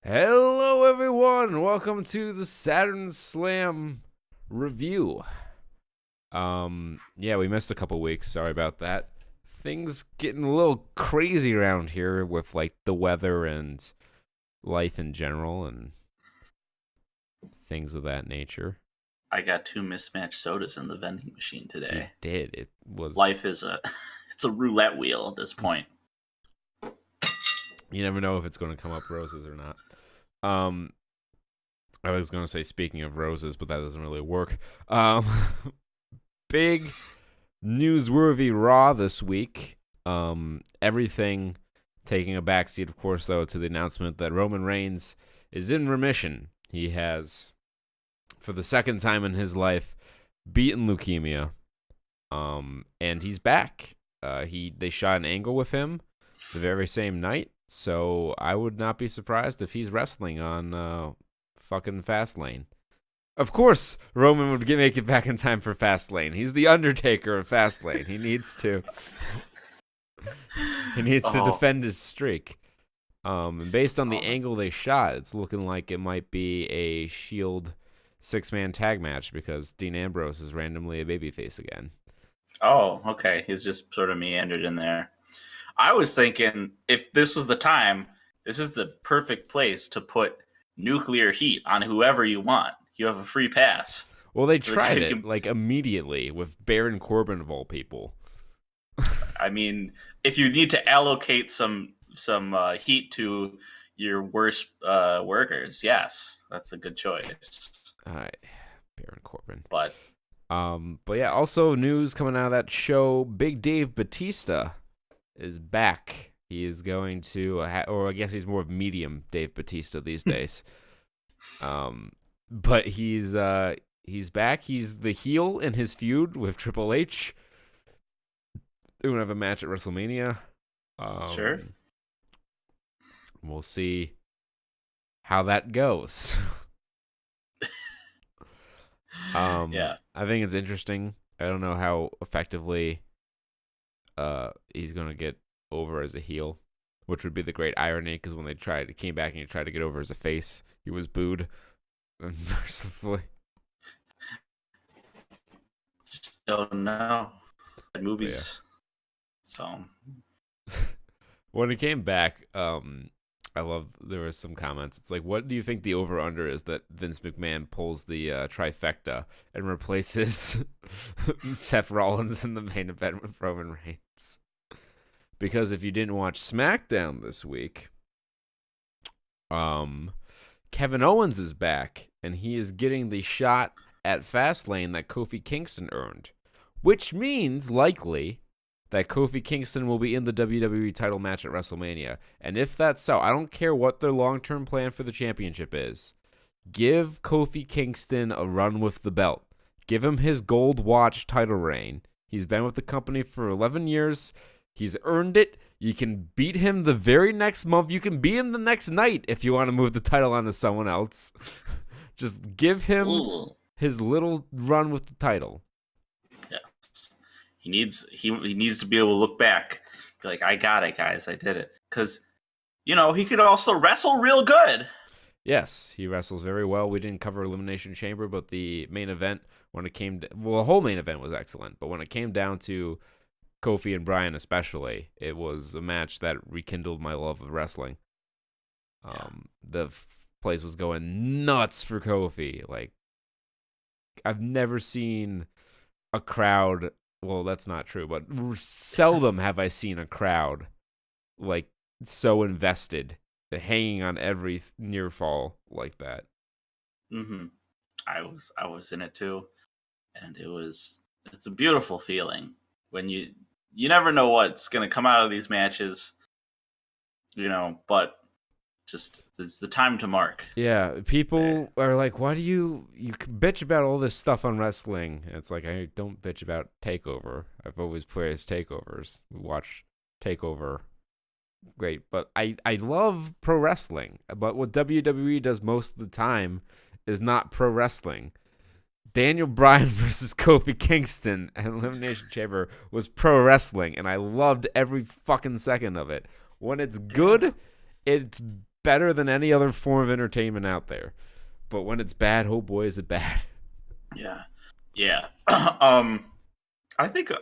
Hello, everyone. Welcome to the Saturn Slam review. We missed a couple weeks. Sorry about that. Things getting a little crazy around here with like the weather and life in general and things of that nature. I got two mismatched sodas in the vending machine You today. did. It was Life is it's a roulette wheel at this point. You never know if it's going to come up roses or not. I was going to say speaking of roses, but that doesn't really work. Big newsworthy Raw this week. Everything taking a backseat, of course, though, to the announcement that Roman Reigns is in remission. He has, for the second time in his life, beaten leukemia. And he's back. They shot an angle with him the very same night, so I would not be surprised if he's wrestling on fucking Fastlane. Of course, Roman would make it back in time for Fastlane. He's the Undertaker of Fastlane. He needs to. He needs to defend his streak. Based on the angle they shot, it's looking like it might be a Shield six-man tag match because Dean Ambrose is randomly a babyface again. Oh, okay. He's just sort of meandered in there. I was thinking if this was the time, this is the perfect place to put nuclear heat on whoever you want. You have a free pass. Well, they tried it like immediately with Baron Corbin of all people. I mean, if you need to allocate some heat to your worst workers, yes, that's a good choice. Baron Corbin. But yeah, also news coming out of that show, Big Dave Batista is back. He is going to, or I guess he's more of medium Dave Batista these days. But he's back. He's the heel in his feud with Triple H. They're going to have a match at WrestleMania. Sure. We'll see how that goes. Yeah. I think it's interesting. I don't know how effectively he's going to get over as a heel, which would be the great irony because when came back and he tried to get over as a face, he was booed mercifully. Just don't know. Movies. So when he came back, I love there was some comments. It's like, what do you think the over under is that Vince McMahon pulls the trifecta and replaces Seth Rollins in the main event with Roman Reigns? Because if you didn't watch SmackDown this week, Kevin Owens is back and he is getting the shot at Fastlane that Kofi Kingston earned, which means likely that Kofi Kingston will be in the WWE title match at WrestleMania. And if that's so, I don't care what their long-term plan for the championship is. Give Kofi Kingston a run with the belt. Give him his gold watch title reign. He's been with the company for 11 years. He's earned it. You can beat him the very next month. You can beat him the next night if you want to move the title on to someone else. Just give him his little run with the title. He needs to be able to look back, be like, I got it, guys, I did it. Because, he could also wrestle real good. Yes, he wrestles very well. We didn't cover Elimination Chamber, but the main event, the whole main event was excellent. But when it came down to Kofi and Bryan especially, it was a match that rekindled my love of wrestling. The place was going nuts for Kofi. Like, I've never seen a crowd... Well, that's not true, but seldom have I seen a crowd like so invested, hanging on every near fall like that. Mm-hmm. I was in it too, and it's a beautiful feeling when you never know what's gonna come out of these matches, but just it's the time to mark. Yeah, people are like, why do you bitch about all this stuff on wrestling? And it's like, I don't bitch about TakeOver. I've always praised takeovers. We watch TakeOver. Great. But I love pro wrestling. But what WWE does most of the time is not pro wrestling. Daniel Bryan versus Kofi Kingston at Elimination Chamber was pro wrestling, and I loved every fucking second of it. When it's good, it's better than any other form of entertainment out there. But when it's bad, oh boy, is it bad. Yeah. Yeah. I think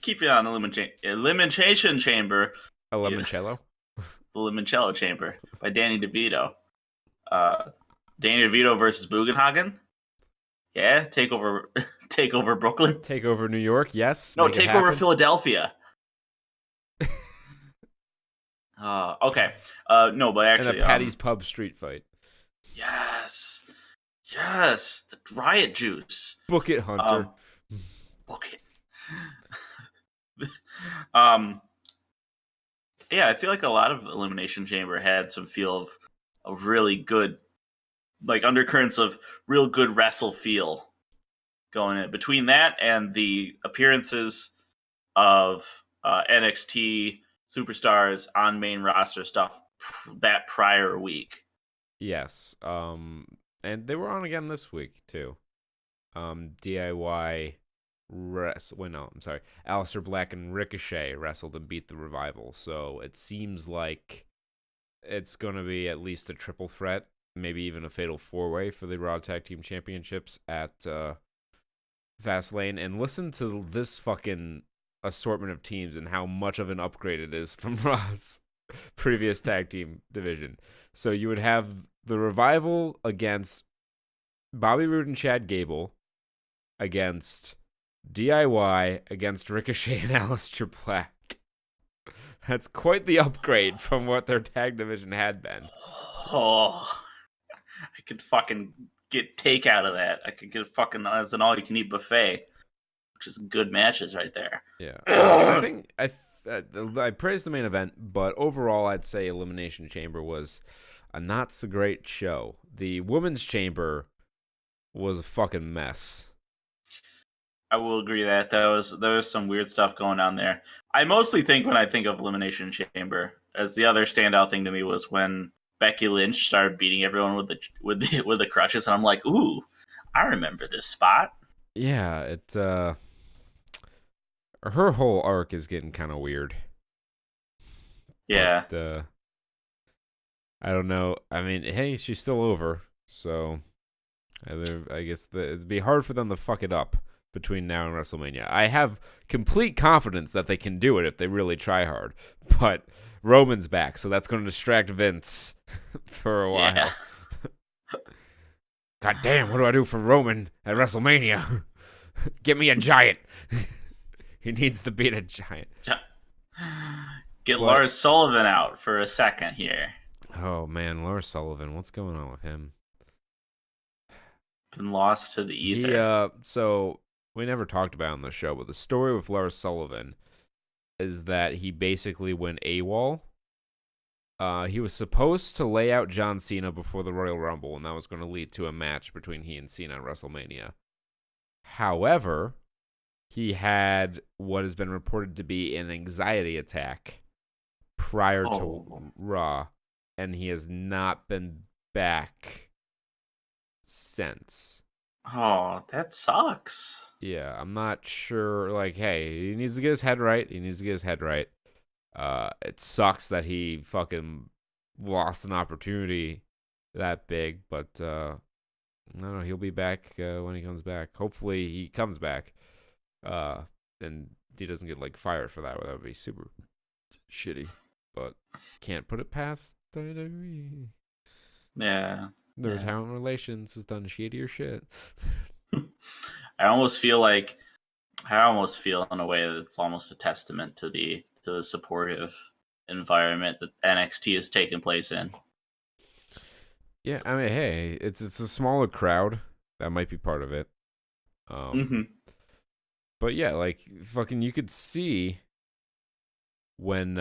keeping on Elimination Chamber. A Yeah, limoncello. the Limoncello Chamber by Danny DeVito. Danny DeVito versus Bugenhagen. Yeah, take over Brooklyn. Take over New York, yes. No, Make it take over happen. Philadelphia. Okay. No, but And a actually, Patty's Pub street fight. yes, the riot juice. Book it, Hunter. Book it. um, yeah, I feel like a lot of Elimination Chamber had some feel of really good, like undercurrents of real good wrestle feel going in between that and the appearances of NXT superstars on main roster stuff that prior week. Yes. And they were on again this week too. DIY Aleister Black and Ricochet wrestled and beat the Revival. So it seems like it's gonna be at least a triple threat, maybe even a fatal 4-way for the Raw Tag Team Championships at Fastlane. And listen to this fucking assortment of teams and how much of an upgrade it is from Raw's previous tag team division. So you would have the Revival against Bobby Roode and Chad Gable, against DIY, against Ricochet and Aleister Black. That's quite the upgrade from what their tag division had been. Oh, I could fucking get take out of that. I could get fucking as an all-you-can-eat buffet, which is good matches right there. Yeah, I think I praised the main event, but overall, I'd say Elimination Chamber was a not so great show. The Women's Chamber was a fucking mess. I will agree that there was some weird stuff going on there. I mostly think when I think of Elimination Chamber, as the other standout thing to me was when Becky Lynch started beating everyone with the crutches, and I'm like, ooh, I remember this spot. Yeah, her whole arc is getting kind of weird. Yeah. But, I don't know. I mean, hey, she's still over, so I guess it'd be hard for them to fuck it up between now and WrestleMania. I have complete confidence that they can do it if they really try hard, but Roman's back, so that's going to distract Vince for a while. Yeah. God damn, what do I do for Roman at WrestleMania? Get me a giant. He needs to beat a giant. Get Lars Sullivan out for a second here. Oh man, Lars Sullivan, what's going on with him? Been lost to the ether. So we never talked about it on the show, but the story with Lars Sullivan is that he basically went AWOL. He was supposed to lay out John Cena before the Royal Rumble, and that was going to lead to a match between he and Cena at WrestleMania. However, he had what has been reported to be an anxiety attack prior to Raw, and he has not been back since. Oh, that sucks. Yeah, I'm not sure. Like, hey, he needs to get his head right. It sucks that he fucking lost an opportunity that big, but I don't know. He'll be back when he comes back. Hopefully, he comes back, and he doesn't get like fired for that. That would be super shitty. But can't put it past WWE. Yeah. Their talent relations has done shittier shit. I almost feel in a way that it's almost a testament to the supportive environment that NXT is taking place in. Yeah, I mean, hey, it's a smaller crowd. That might be part of it. But yeah, like fucking, you could see when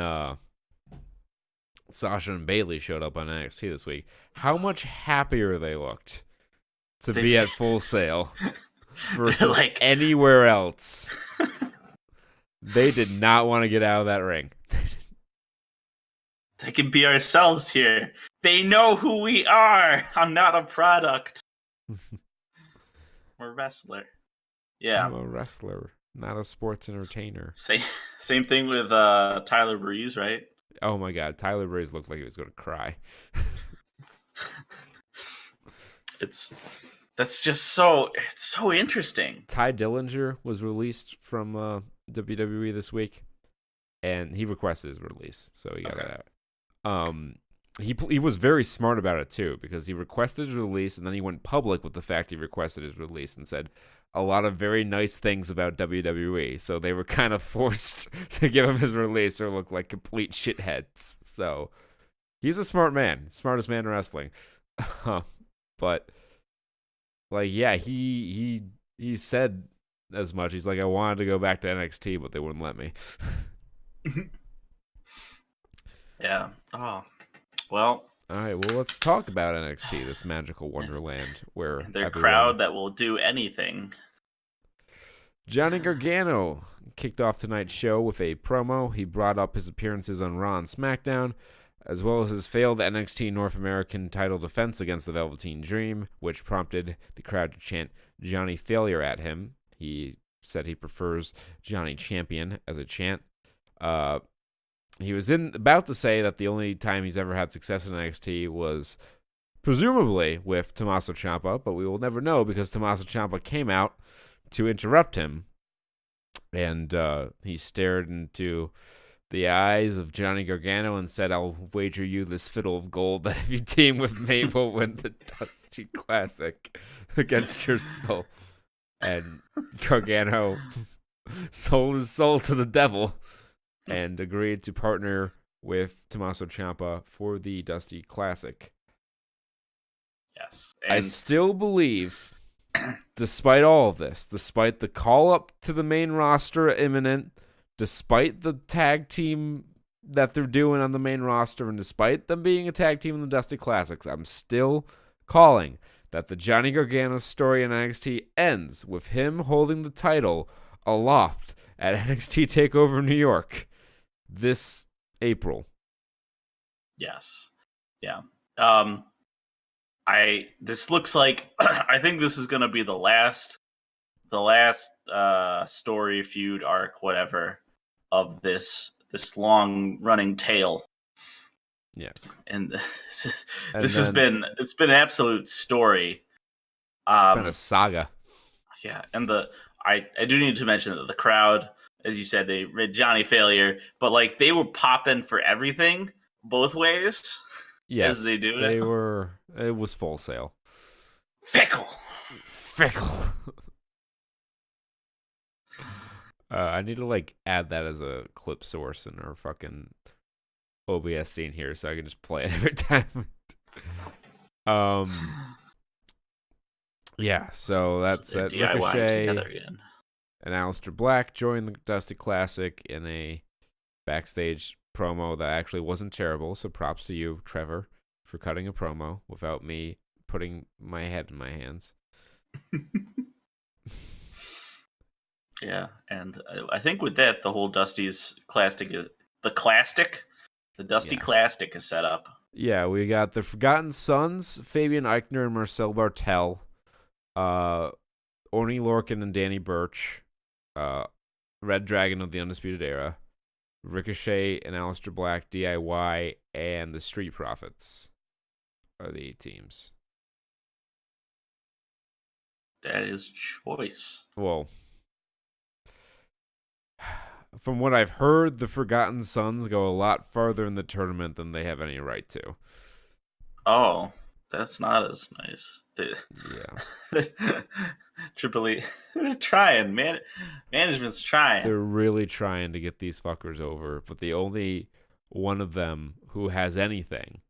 Sasha and Bayley showed up on NXT this week, how much happier they looked to be at Full Sail versus like anywhere else. They did not want to get out of that ring. They can be ourselves here. They know who we are. I'm not a product. We're a wrestler. Yeah. I'm a wrestler, not a sports entertainer. Same thing with Tyler Breeze, right? Oh my God, Tyler Breeze looked like he was going to cry. That's just it's so interesting. Ty Dillinger was released from WWE this week, and he requested his release, so he got it out. He was very smart about it too, because he requested his release, and then he went public with the fact he requested his release and said a lot of very nice things about WWE. So they were kind of forced to give him his release or look like complete shitheads. So he's a smart man, smartest man in wrestling. But like, yeah, he said as much. He's like, I wanted to go back to NXT, but they wouldn't let me. Yeah. Oh, well. All right, well, let's talk about NXT, this magical wonderland where their crowd that will do anything. Johnny Gargano kicked off tonight's show with a promo. He brought up his appearances on Raw and SmackDown, as well as his failed NXT North American title defense against the Velveteen Dream, which prompted the crowd to chant Johnny Failure at him. He said he prefers Johnny Champion as a chant. He was about to say that the only time he's ever had success in NXT was presumably with Tommaso Ciampa, but we will never know because Tommaso Ciampa came out to interrupt him, and he stared into the eyes of Johnny Gargano and said, I'll wager you this fiddle of gold that if you team with me, we'll win the Dusty Classic against your soul. And Gargano sold his soul to the devil and agreed to partner with Tommaso Ciampa for the Dusty Classic. Yes. I still believe, despite all of this, despite the call-up to the main roster imminent, despite the tag team that they're doing on the main roster, and despite them being a tag team in the Dusty Classics, I'm still calling that the Johnny Gargano story in NXT ends with him holding the title aloft at NXT TakeOver New York this April. Yes. Yeah. This looks like I think this is gonna be the last story, feud, arc, whatever, of this long running tale. Yeah. And this has been an absolute story. It's been a saga. Yeah, and I do need to mention that the crowd, as you said, they read Johnny Failure, but like they were popping for everything both ways. Yes, as they do. They were. It was Full Sail. Fickle. I need to like add that as a clip source in our fucking OBS scene here, so I can just play it every time. Yeah. So that's it. Ricochet again. And Aleister Black joined the Dusty Classic in a backstage promo that actually wasn't terrible. So props to you, Trevor, for cutting a promo without me putting my head in my hands. Yeah, and I think with that, the whole Dusty's Classic is the Dusty Classic is set up. Yeah, we got the Forgotten Sons, Fabian Eichner and Marcel Bartel, Orny Lorcan and Danny Burch, Red Dragon of the Undisputed Era, Ricochet and Aleister Black, DIY, and the Street Profits are the 8 teams. That is choice. Well, from what I've heard, the Forgotten Sons go a lot farther in the tournament than they have any right to. Oh, that's not as nice. Yeah. Triple E, they're trying, man. Management's trying. They're really trying to get these fuckers over, but the only one of them who has anything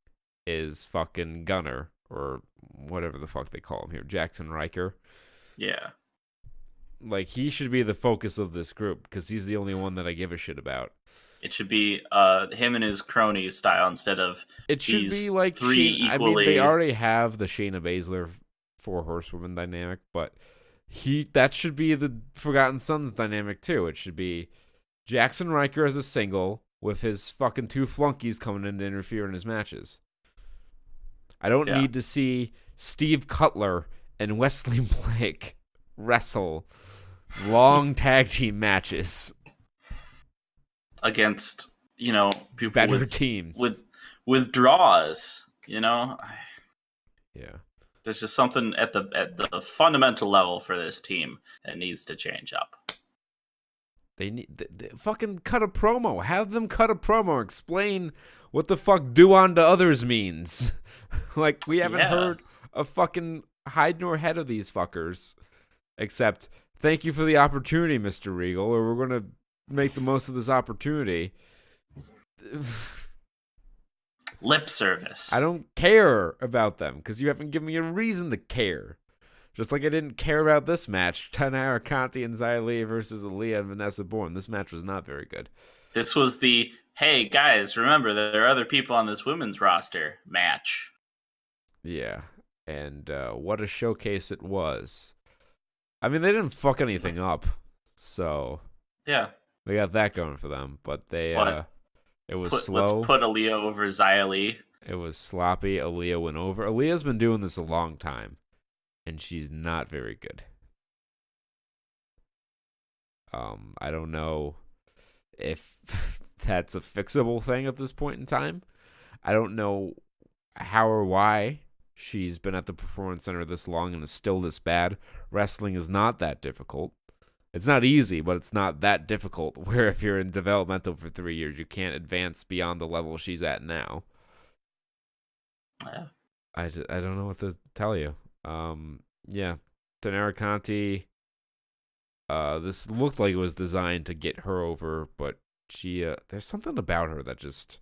is fucking Gunner, or whatever the fuck they call him here, Jackson Riker. Yeah. Like, he should be the focus of this group, because he's the only one that I give a shit about. It should be him and his cronies style instead of it should be like three equally. I mean, they already have the Shayna Baszler 4 Horsewoman dynamic, but that should be the Forgotten Sons dynamic too. It should be Jackson Riker as a single with his fucking 2 flunkies coming in to interfere in his matches. I don't need to see Steve Cutler and Wesley Blake wrestle long tag team matches against people better teams. with draws. Yeah. There's just something at the fundamental level for this team that needs to change up. They need they fucking cut a promo. Have them cut a promo. Explain what the fuck "do unto others" means. Like, we haven't heard a fucking hide nor head of these fuckers. Except, thank you for the opportunity, Mr. Regal, or we're gonna make the most of this opportunity. Lip service. I don't care about them because you haven't given me a reason to care. Just like I didn't care about this match, Tanara Conti and Xia Li versus Aaliyah and Vanessa Bourne. This match was not very good. This was the, hey, guys, remember, there are other people on this women's roster match. Yeah, and what a showcase it was. I mean, they didn't fuck anything up, so yeah, they got that going for them. But it was slow. Let's put Aaliyah over Xia Li. It was sloppy. Aaliyah went over. Aaliyah's been doing this a long time, and she's not very good. I don't know if that's a fixable thing at this point in time. I don't know how or why she's been at the Performance Center this long and is still this bad. Wrestling is not that difficult. It's not easy, but it's not that difficult, where if you're in developmental for 3 years, you can't advance beyond the level she's at now. Yeah. I don't know what to tell you. Yeah, Tanara Conti, this looked like it was designed to get her over, but she, there's something about her that just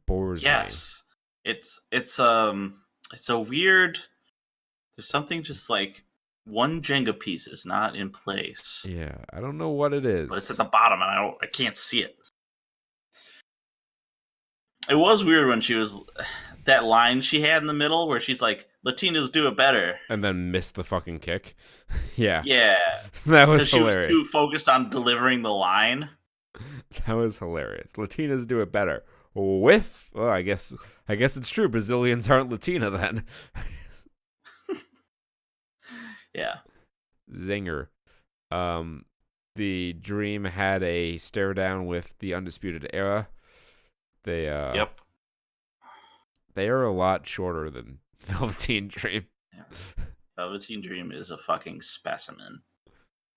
bores me. Yes. It's a weird, there's something just like one Jenga piece is not in place. Yeah, I don't know what it is. But it's at the bottom and I can't see it. It was weird when she was, that line she had in the middle where she's like, Latinas do it better. And then missed the fucking kick. Yeah. Yeah. That was hilarious. She was too focused on delivering the line. That was hilarious. Latinas do it better. With, well, I guess it's true. Brazilians aren't Latina then. Yeah. Zinger. The Dream had a stare down with the Undisputed Era. They Yep. They are a lot shorter than Velveteen Dream. Yeah. Velveteen Dream is a fucking specimen.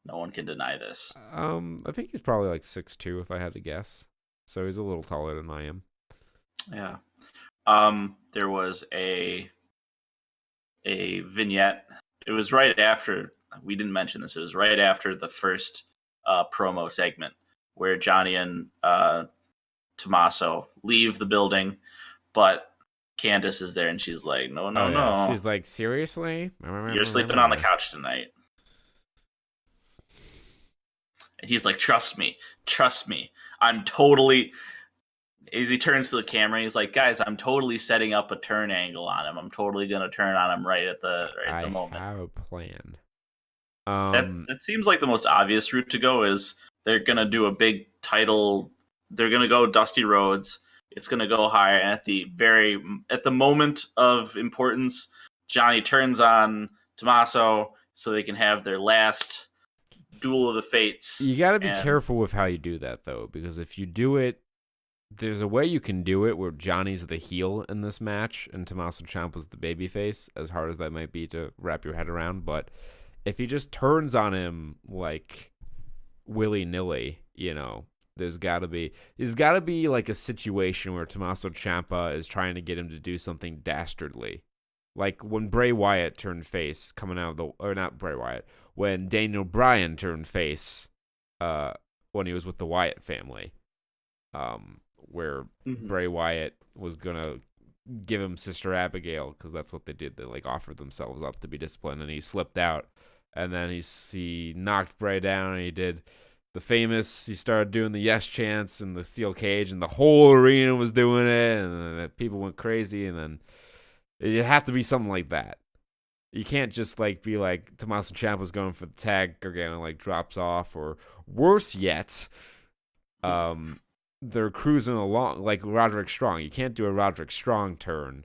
No one can deny this. I think he's probably like 6'2" if I had to guess. So he's a little taller than I am. Yeah. There was a vignette. It was right after, we didn't mention this, it was right after the first promo segment where Johnny and Tommaso leave the building, but Candace is there and she's like, no. She's like, seriously? You're sleeping on the couch tonight. And he's like, trust me. I'm totally... As he turns to the camera, he's like, guys, I'm totally setting up a turn angle on him. I'm totally going to turn on him right at the moment. I have a plan. That seems like the most obvious route to go is they're going to do a big title. They're going to go Dusty Rhodes. It's going to go higher. And at the moment of importance, Johnny turns on Tommaso so they can have their last duel of the fates. You got to be careful with how you do that, though, because if you do it, there's a way you can do it where Johnny's the heel in this match and Tommaso Ciampa's the babyface, as hard as that might be to wrap your head around. But if he just turns on him like willy-nilly, there's got to be like a situation where Tommaso Ciampa is trying to get him to do something dastardly. Like when Bray Wyatt turned face coming out of not Bray Wyatt, when Daniel Bryan turned face when he was with the Wyatt family. Where Bray Wyatt was going to give him Sister Abigail because that's what they did. They like offered themselves up to be disciplined and he slipped out. And then he knocked Bray down and he did the famous, he started doing the yes chants in the steel cage and the whole arena was doing it and then people went crazy and then it had to be something like that. You can't just like be like Tommaso Ciampa's going for the tag Gargano like drops off or worse yet, they're cruising along like Roderick Strong. You can't do a Roderick Strong turn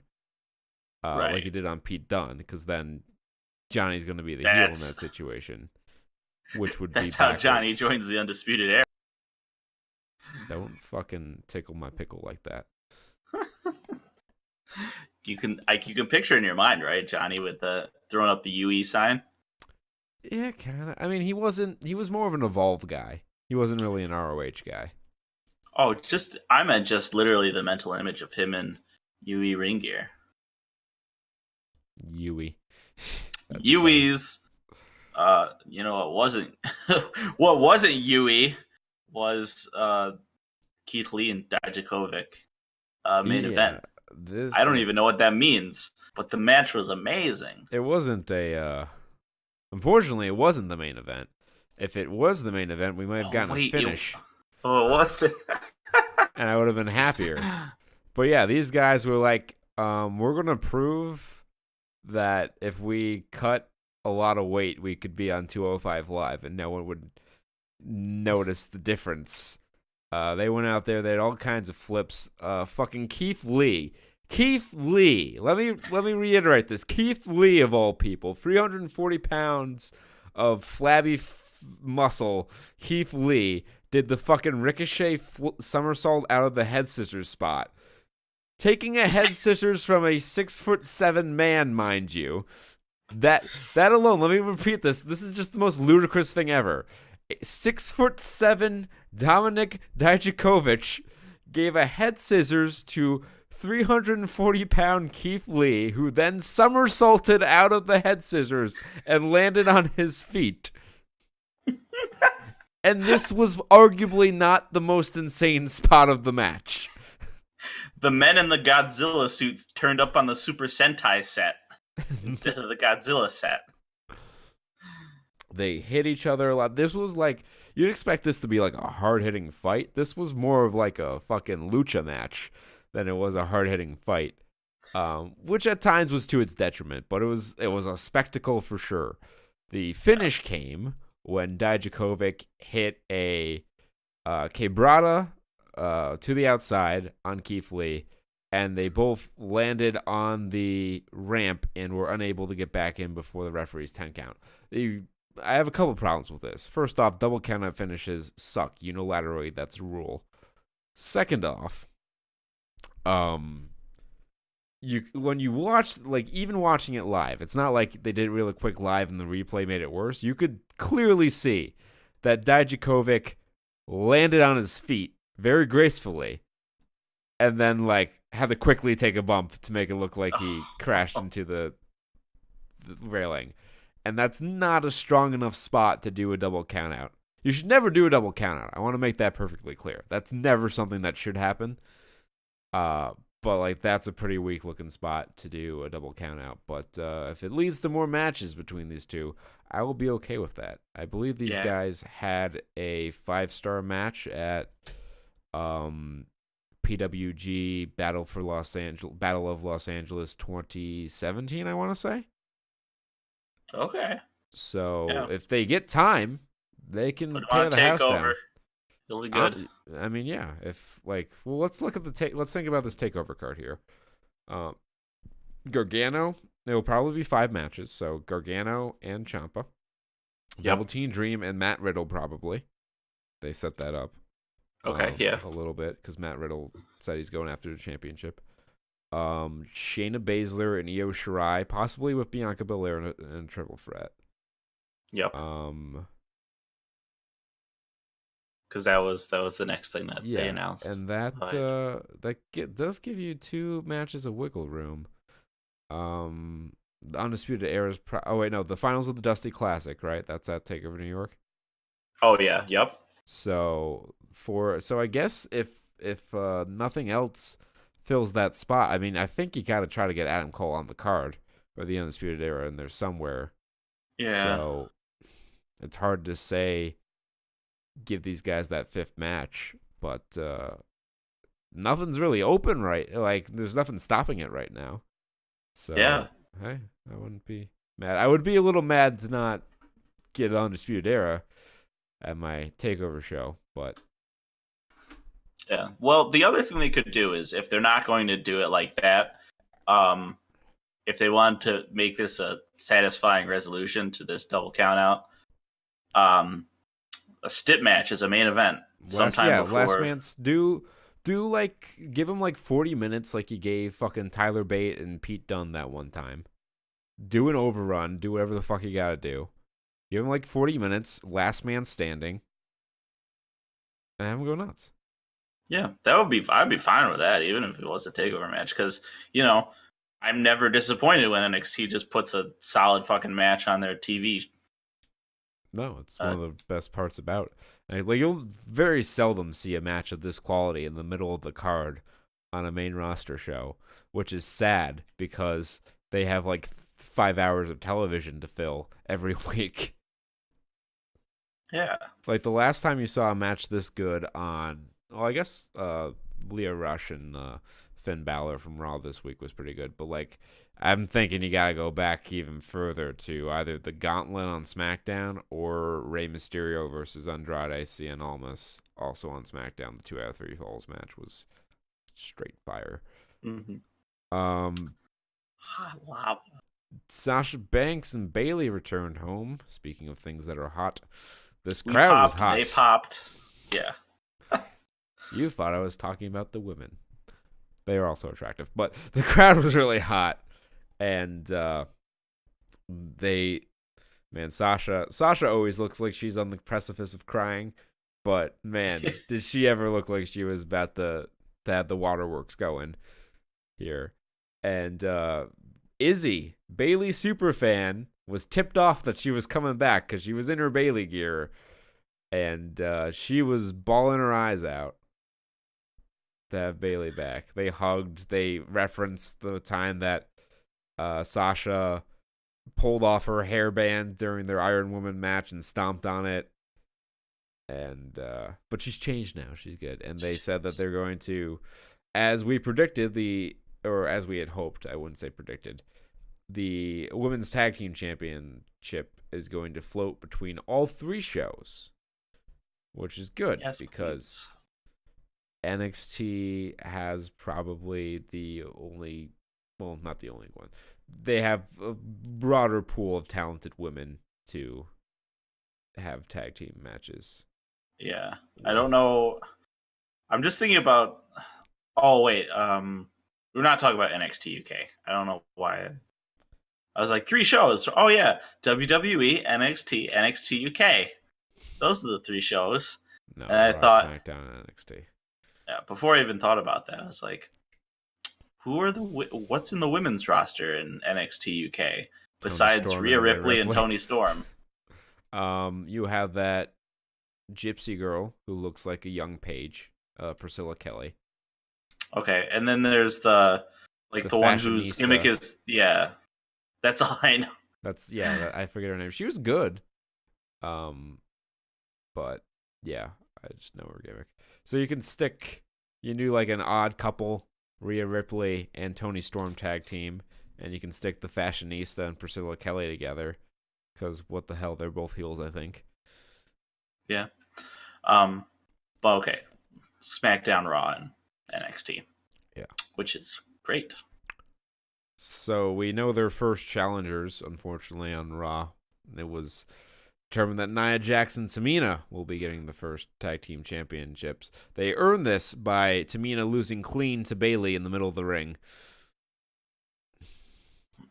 right. like you did on Pete Dunne because then Johnny's going to be the heel in that situation, which would that's be how Johnny joins the Undisputed Era. Don't fucking tickle my pickle like that. You can picture in your mind, right, Johnny, with the throwing up the UE sign. Yeah, kind of. I mean, he wasn't. He was more of an Evolve guy. He wasn't really an ROH guy. Oh, just I meant just literally the mental image of him in UE ring gear. Yui. That's funny. UE's, what wasn't what wasn't UE was Keith Lee and Dijakovic main Yeah, event. I this don't even know what that means, but the match was amazing. it wasn't a. Unfortunately, it wasn't the main event. If it was the main event, we might have Oh gotten a wait, finish, it was it? and I would have been happier. But yeah, these guys were like, we're gonna prove that if we cut a lot of weight, we could be on 205 Live, and no one would notice the difference. They went out there. They had all kinds of flips. Fucking Keith Lee. Keith Lee. Let me reiterate this. Keith Lee of all people, 340 pounds of flabby muscle. Keith Lee did the fucking ricochet somersault out of the head scissors spot, taking a head scissors from a 6'7" man, mind you. That alone. Let me repeat this. This is just the most ludicrous thing ever. 6'7" Dominic Dijakovic gave a head scissors to 340-pound Keith Lee, who then somersaulted out of the head scissors and landed on his feet. And this was arguably not the most insane spot of the match. The men in the Godzilla suits turned up on the Super Sentai set instead of the Godzilla set. They hit each other a lot. This was like, you'd expect this to be like a hard-hitting fight. This was more of like a fucking lucha match than it was a hard-hitting fight, which at times was to its detriment, but it was a spectacle for sure. The finish came when Dijakovic hit a quebrada to the outside on Keith Lee, and they both landed on the ramp and were unable to get back in before the referee's 10 count. I have a couple problems with this. First off, double countout finishes suck unilaterally. That's a rule. Second off, when you watch, like, even watching it live, it's not like they did it really quick live and the replay made it worse. You could clearly see that Dijakovic landed on his feet very gracefully and then, like, had to quickly take a bump to make it look like he crashed into the railing. And that's not a strong enough spot to do a double countout. You should never do a double countout. I want to make that perfectly clear. That's never something that should happen. But like, that's a pretty weak looking spot to do a double countout. But if it leads to more matches between these two, I will be okay with that. I believe these guys had a 5-star match at PWG Battle of Los Angeles 2017, I want to say. Okay. So if they get time, they can tear the house down. It'll be good. I mean, yeah. If like, well, let's look at let's think about this takeover card here. Gargano. There will probably be 5 matches. So Gargano and Ciampa, Velveteen Dream and Matt Riddle probably. They set that up. Okay, a little bit because Matt Riddle said he's going after the championship. Shayna Baszler and Io Shirai, possibly with Bianca Belair in a triple threat. Yep. Because that was the next thing that they announced, and that does give you 2 matches of wiggle room. The Undisputed Era's. The finals of the Dusty Classic, right? That's at Takeover New York. Oh yeah, yep. So I guess if nothing else fills that spot, I mean, I think you got to try to get Adam Cole on the card or the Undisputed Era in there somewhere. Yeah. So it's hard to say give these guys that 5th match, but nothing's really open, right? Like, there's nothing stopping it right now. So yeah, hey, I wouldn't be mad. I would be a little mad to not get Undisputed Era at my takeover show, but yeah. Well, the other thing they could do is, if they're not going to do it like that, if they want to make this a satisfying resolution to this double count out, a stip match is a main event sometime Last before. man's like give him like 40 minutes like you gave fucking Tyler Bate and Pete Dunne that one time. Do an overrun, do whatever the fuck you gotta do. Give him like 40 minutes, last man standing, and have him go nuts. Yeah, I'd be fine with that, even if it was a takeover match, because I'm never disappointed when NXT just puts a solid fucking match on their TV. No, it's one of the best parts about it. And, like, you'll very seldom see a match of this quality in the middle of the card on a main roster show, which is sad because they have like 5 hours of television to fill every week. Yeah. Like the last time you saw a match this good on, well, I guess Leah Rush and Finn Balor from Raw this week was pretty good. But like, I'm thinking you gotta go back even further to either the Gauntlet on SmackDown or Rey Mysterio versus Andrade Cien Almas, also on SmackDown. The 2 out of 3 falls match was straight fire. Mm-hmm. Hot lava. Sasha Banks and Bayley returned home. Speaking of things that are hot, this crowd was hot. They popped. Yeah. You thought I was talking about the women. They are also attractive, but the crowd was really hot. And Sasha always looks like she's on the precipice of crying, but man, did she ever look like she was about to have the waterworks going here. And Izzy, Bayley superfan, was tipped off that she was coming back because she was in her Bayley gear, and she was bawling her eyes out to have Bayley back. They hugged. They referenced the time that Sasha pulled off her hairband during their Iron Woman match and stomped on it. And but she's changed now. She's good. And they said that they're going to, as we predicted, or as we had hoped, I wouldn't say predicted, the Women's Tag Team Championship is going to float between all 3 shows, which is good because NXT has probably the only, well, not the only one. They have a broader pool of talented women to have tag team matches. Yeah. I don't know. I'm just thinking about, oh, wait. We're not talking about NXT UK. I don't know why. I was like, 3 shows. Oh, yeah. WWE, NXT, NXT UK. Those are the 3 shows. No, and I thought, SmackDown and NXT. Yeah, before I even thought about that, I was like, what's in the women's roster in NXT UK besides Rhea Ripley and Toni Storm? You have that gypsy girl who looks like a young Paige, Priscilla Kelly. Okay, and then there's the one whose gimmick is, yeah, that's all I know. I forget her name. She was good, but yeah, I just know her gimmick. So you can do like an odd couple, Rhea Ripley and Toni Storm tag team, and you can stick the Fashionista and Priscilla Kelly together, because what the hell, they're both heels, I think. Yeah. But okay, SmackDown, Raw, and NXT. Yeah. Which is great. So we know their first challengers, unfortunately, on Raw. It was determined that Nia Jax and Tamina will be getting the first tag team championships. They earned this by Tamina losing clean to Bayley in the middle of the ring.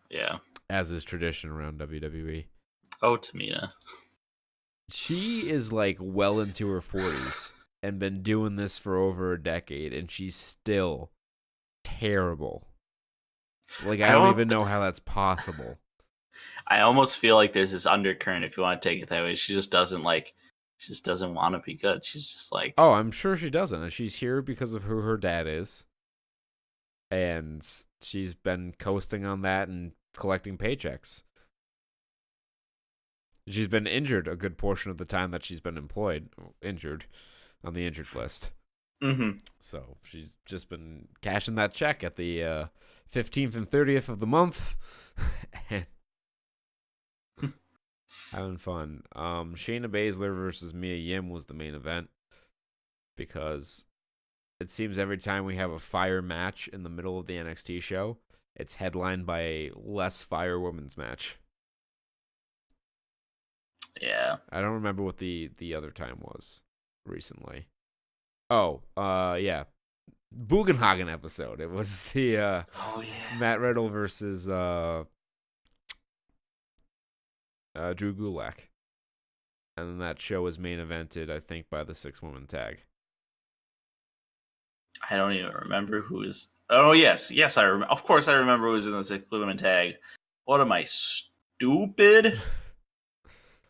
Yeah. As is tradition around WWE. Oh, Tamina. She is like well into her 40s and been doing this for over a decade, and she's still terrible. Like, I don't even know how that's possible. I almost feel like there's this undercurrent, if you want to take it that way. She just doesn't want to be good. She's just like, oh, I'm sure she doesn't. And she's here because of who her dad is. And she's been coasting on that and collecting paychecks. She's been injured a good portion of the time that she's been injured on the injured list. Mm-hmm. So she's just been cashing that check at the 15th and 30th of the month. And having fun. Shayna Baszler versus Mia Yim was the main event, because it seems every time we have a fire match in the middle of the NXT show, it's headlined by a less fire women's match. Yeah. I don't remember what the other time was recently. Oh, yeah. Bugenhagen episode. It was the Oh yeah. Matt Riddle versus Drew Gulak. And then that show was main evented, I think, by the 6-woman tag. I don't even remember who is. Oh yes, yes, of course I remember who was in the 6-woman tag. What am I stupid?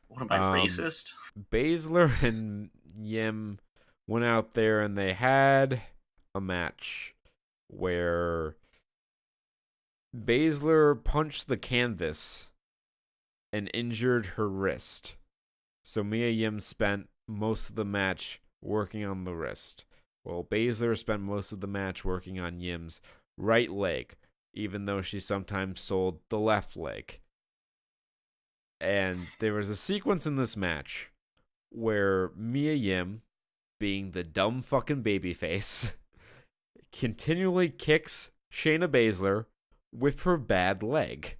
What am I racist? Baszler and Yim went out there and they had a match where Baszler punched the canvas and injured her wrist. So Mia Yim spent most of the match working on the wrist. Well, Baszler spent most of the match working on Yim's right leg, even though she sometimes sold the left leg. And there was a sequence in this match where Mia Yim, being the dumb fucking babyface, continually kicks Shayna Baszler with her bad leg.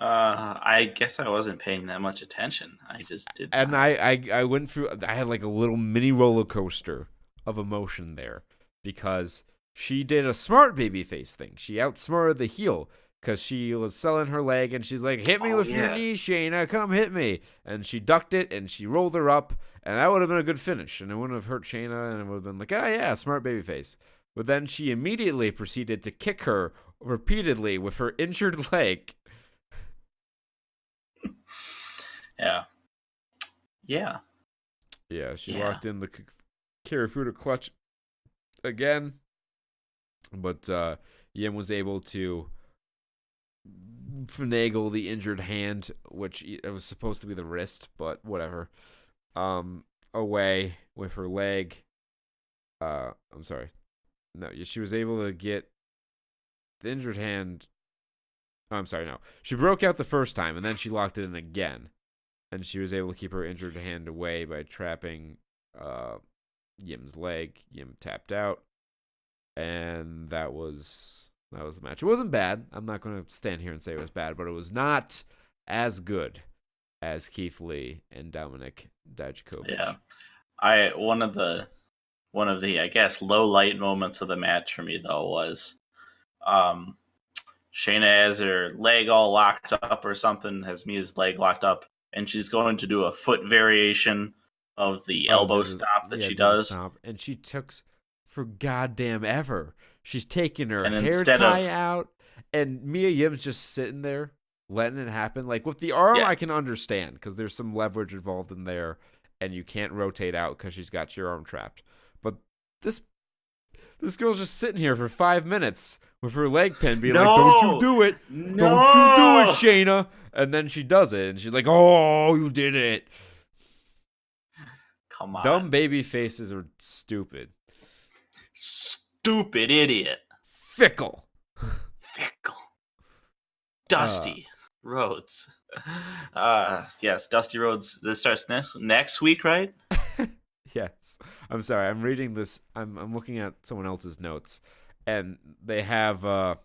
I guess I wasn't paying that much attention. I just did. And I went through. I had like a little mini roller coaster of emotion there because she did a smart babyface thing. She outsmarted the heel because she was selling her leg and she's like, "Hit me with your knee, Shayna. Come hit me." And she ducked it and she rolled her up, and that would have been a good finish, and it wouldn't have hurt Shayna, and it would have been like, "Oh yeah, smart babyface." But then she immediately proceeded to kick her repeatedly with her injured leg. Yeah. Yeah. Yeah, she locked in the Kirifuda clutch again. But Yim was able to finagle the injured hand, which it was supposed to be the wrist, but whatever. Away with her leg. I'm sorry. No, she was able to get the injured hand. Oh, I'm sorry, no. She broke out the first time, and then she locked it in again. And she was able to keep her injured hand away by trapping Yim's leg. Yim tapped out. And that was the match. It wasn't bad. I'm not going to stand here and say it was bad, but it was not as good as Keith Lee and Dominic Dijakovic. Yeah. One of the I guess low light moments of the match for me though was Shayna has her leg all locked up or something, has Mia's leg locked up, and she's going to do a foot variation of the elbow stomp that she does. Stomp, and she took for goddamn ever. She's taking her and hair tie out, and Mia Yim's just sitting there letting it happen. Like with the arm, I can understand because there's some leverage involved in there, and you can't rotate out because she's got your arm trapped. But this girl's just sitting here for 5 minutes with her leg pinned, being like, "Don't you do it! No. Don't you do it, Shayna!" And then she does it, and she's like, "Oh, you did it!" Come on, dumb baby faces are stupid. Stupid idiot. Fickle. Dusty Rhodes. Yes, Dusty Rhodes. This starts next week, right? Yes. I'm sorry. I'm reading this. I'm looking at someone else's notes, and they have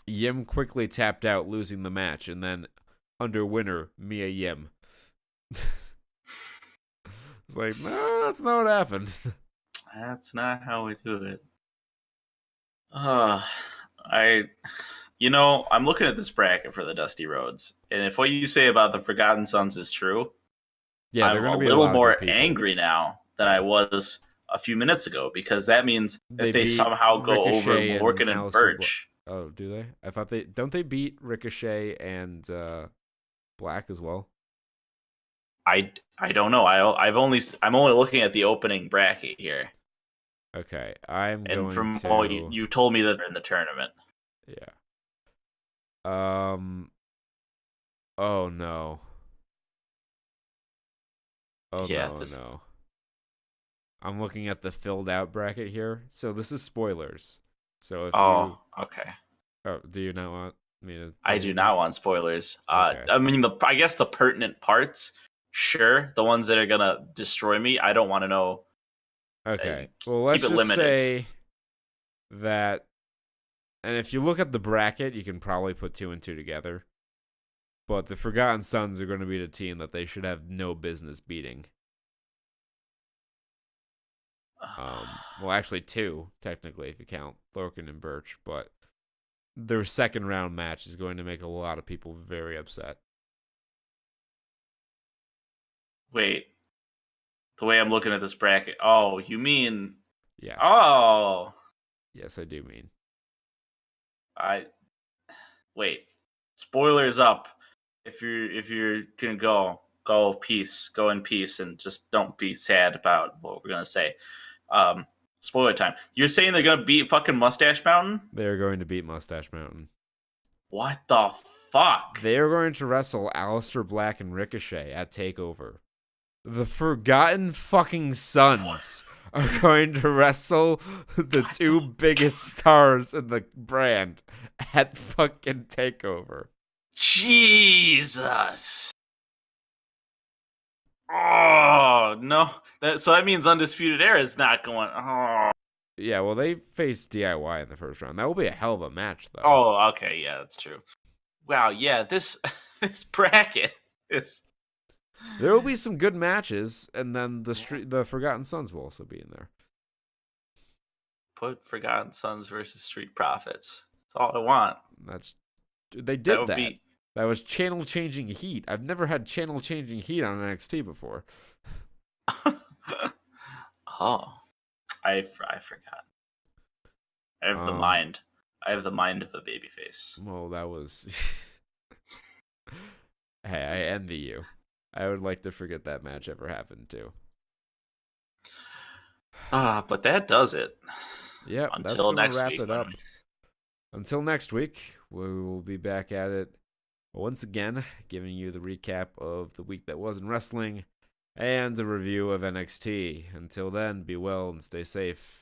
Yim quickly tapped out, losing the match, and then under winner Mia Yim. It's like, no, that's not what happened. That's not how we do it. I'm looking at this bracket for the Dusty Rhodes, and if what you say about the Forgotten Sons is true, yeah, I'm a little more angry now than I was a few minutes ago, because that means that they somehow go over Lorcan and Birch. Oh, do they? I thought they beat Ricochet and Black as well. I don't know. I'm only looking at the opening bracket here. Okay, all you told me that they're in the tournament. Yeah. Oh no. Oh yeah, no. I'm looking at the filled out bracket here. So this is spoilers. So if okay. Oh, do you not want me to? I do not want spoilers. Okay. I mean, I guess the pertinent parts, sure. The ones that are gonna destroy me, I don't want to know. Okay. Well, let's just say that, and if you look at the bracket, you can probably put 2 and 2 together. But the Forgotten Sons are going to be the team that they should have no business beating. Well, actually two, technically, if you count Lorcan and Birch. But their second round match is going to make a lot of people very upset. Wait. The way I'm looking at this bracket. Oh, you mean... Yes. Oh. Yes, I do mean. Wait. Spoilers up. If you're gonna go in peace, and just don't be sad about what we're gonna say. Spoiler time. You're saying they're gonna beat fucking Mustache Mountain? They're going to beat Mustache Mountain. What the fuck? They are going to wrestle Aleister Black and Ricochet at TakeOver. The Forgotten fucking Sons are going to wrestle the two biggest stars in the brand at fucking TakeOver. Jesus. Oh, no. So that means Undisputed Era is not going... Oh. Yeah, well, they faced DIY in the first round. That will be a hell of a match, though. Oh, okay. Yeah, that's true. Wow, yeah, this bracket is... There will be some good matches, and then the Forgotten Sons will also be in there. Put Forgotten Sons versus Street Profits. That's all I want. They did that. That was channel changing heat. I've never had channel changing heat on NXT before. Oh, I forgot. I have the mind. I have the mind of a babyface. Well, that was. Hey, I envy you. I would like to forget that match ever happened too. But that does it. Yep, until that's next wrap week. it up. Until next week, we will be back at it once again, giving you the recap of the week that was in wrestling and a review of NXT. Until then, be well and stay safe.